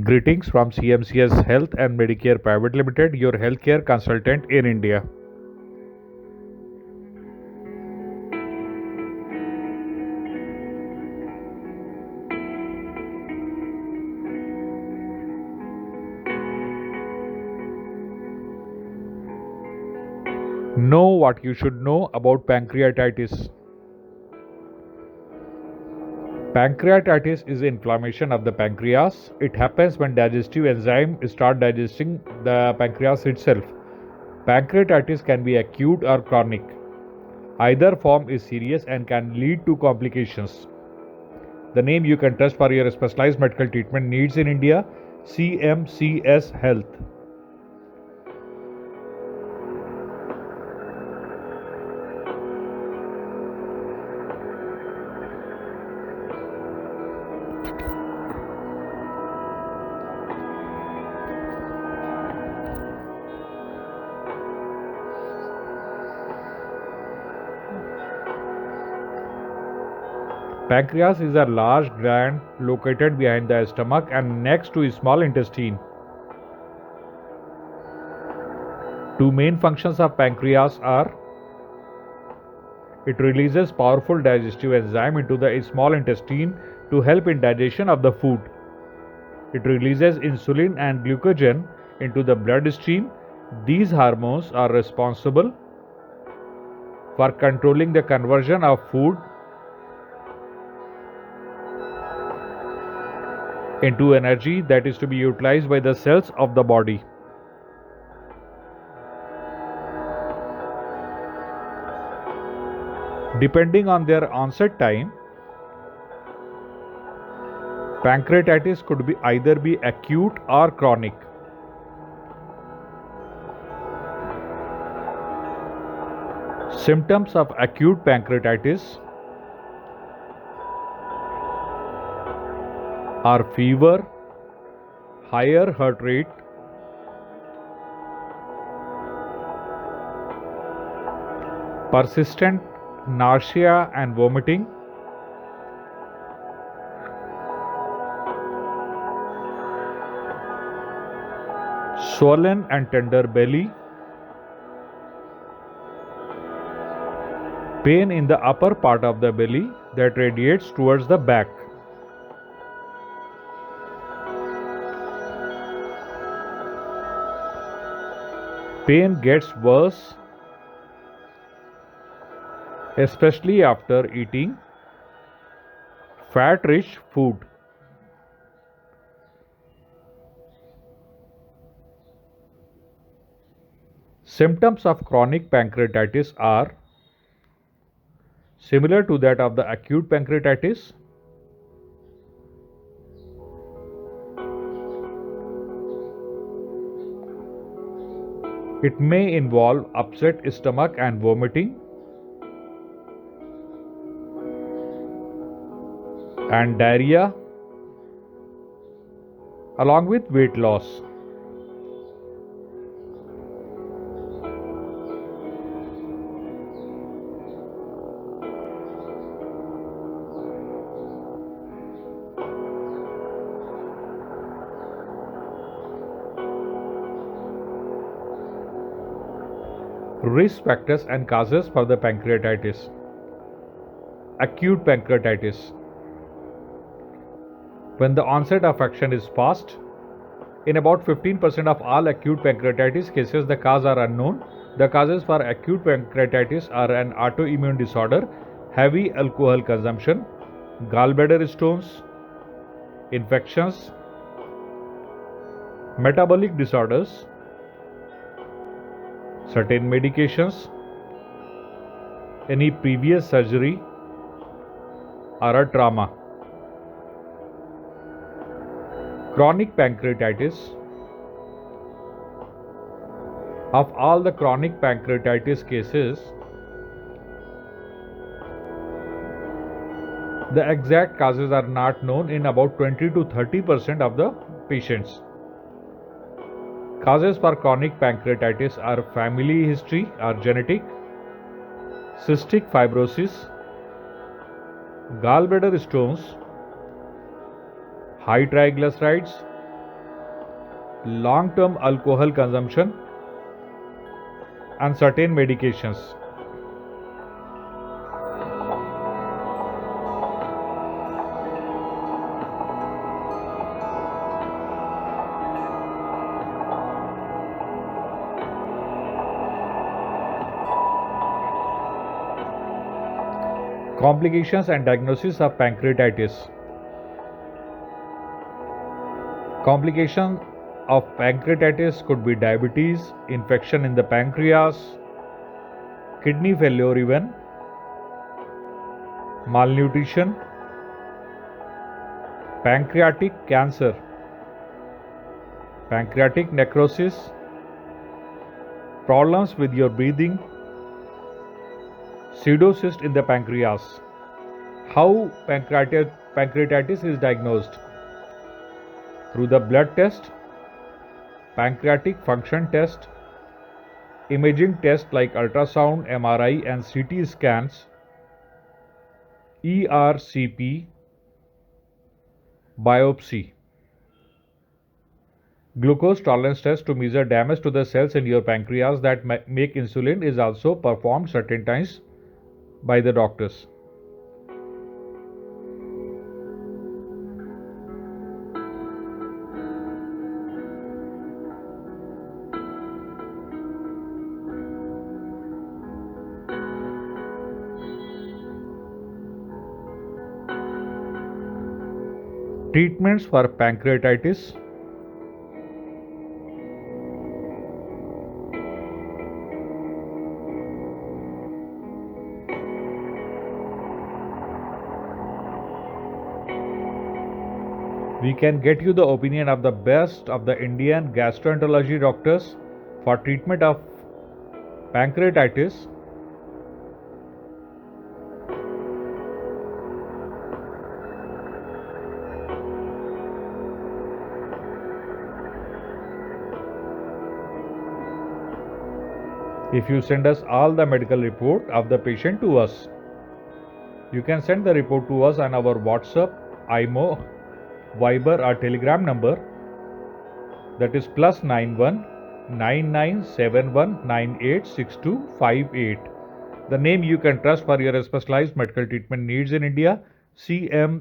Greetings from CMCS Health and Medicare Private Limited, your healthcare consultant in India. Know what you should know about pancreatitis. Pancreatitis is inflammation of the pancreas. It happens when digestive enzymes start digesting the pancreas itself. Pancreatitis can be acute or chronic. Either form is serious and can lead to complications. The name you can trust for your specialized medical treatment needs in India: CMCS Health. Pancreas is a large gland located behind the stomach and next to the small intestine. Two main functions of pancreas are: it releases powerful digestive enzyme into the small intestine to help in digestion of the food. It releases insulin and glucagon into the bloodstream. These hormones are responsible for controlling the conversion of food into energy that is to be utilized by the cells of the body. Depending on their onset time, pancreatitis could either be acute or chronic. Symptoms of acute pancreatitis are fever, higher heart rate, persistent nausea and vomiting, swollen and tender belly, pain in the upper part of the belly that radiates towards the back. Pain gets worse, especially after eating fat-rich food. Symptoms of chronic pancreatitis are similar to that of the acute pancreatitis. It may involve upset stomach and vomiting, and diarrhea, along with weight loss. Risk factors and causes for the pancreatitis. Acute pancreatitis. When the onset of action is fast, in about 15% of all acute pancreatitis cases, the cause are unknown. The causes for acute pancreatitis are an autoimmune disorder, heavy alcohol consumption, gallbladder stones, infections, metabolic disorders, certain medications, any previous surgery, or a trauma. Chronic pancreatitis. Of all the chronic pancreatitis cases, the exact causes are not known in about 20 to 30% of the patients. Causes for chronic pancreatitis are family history or genetic, cystic fibrosis, gallbladder stones, high triglycerides, long-term alcohol consumption, and certain medications. Complications and diagnosis of pancreatitis. Complications of pancreatitis could be diabetes, infection in the pancreas, kidney failure even, malnutrition, pancreatic cancer, pancreatic necrosis, problems with your breathing, pseudocyst in the pancreas. How pancreatitis is diagnosed? Through the blood test, pancreatic function test, imaging tests like ultrasound, MRI, and CT scans, ERCP, biopsy. Glucose tolerance test to measure damage to the cells in your pancreas that make insulin is also performed certain times by the doctors. Treatments for pancreatitis. We can get you the opinion of the best of the Indian gastroenterology doctors for treatment of pancreatitis. If you send us all the medical report of the patient to us, you can send the report to us on our WhatsApp, IMO, Viber or Telegram number, that is +91 9971986258. The name you can trust for your specialized medical treatment needs in India, CM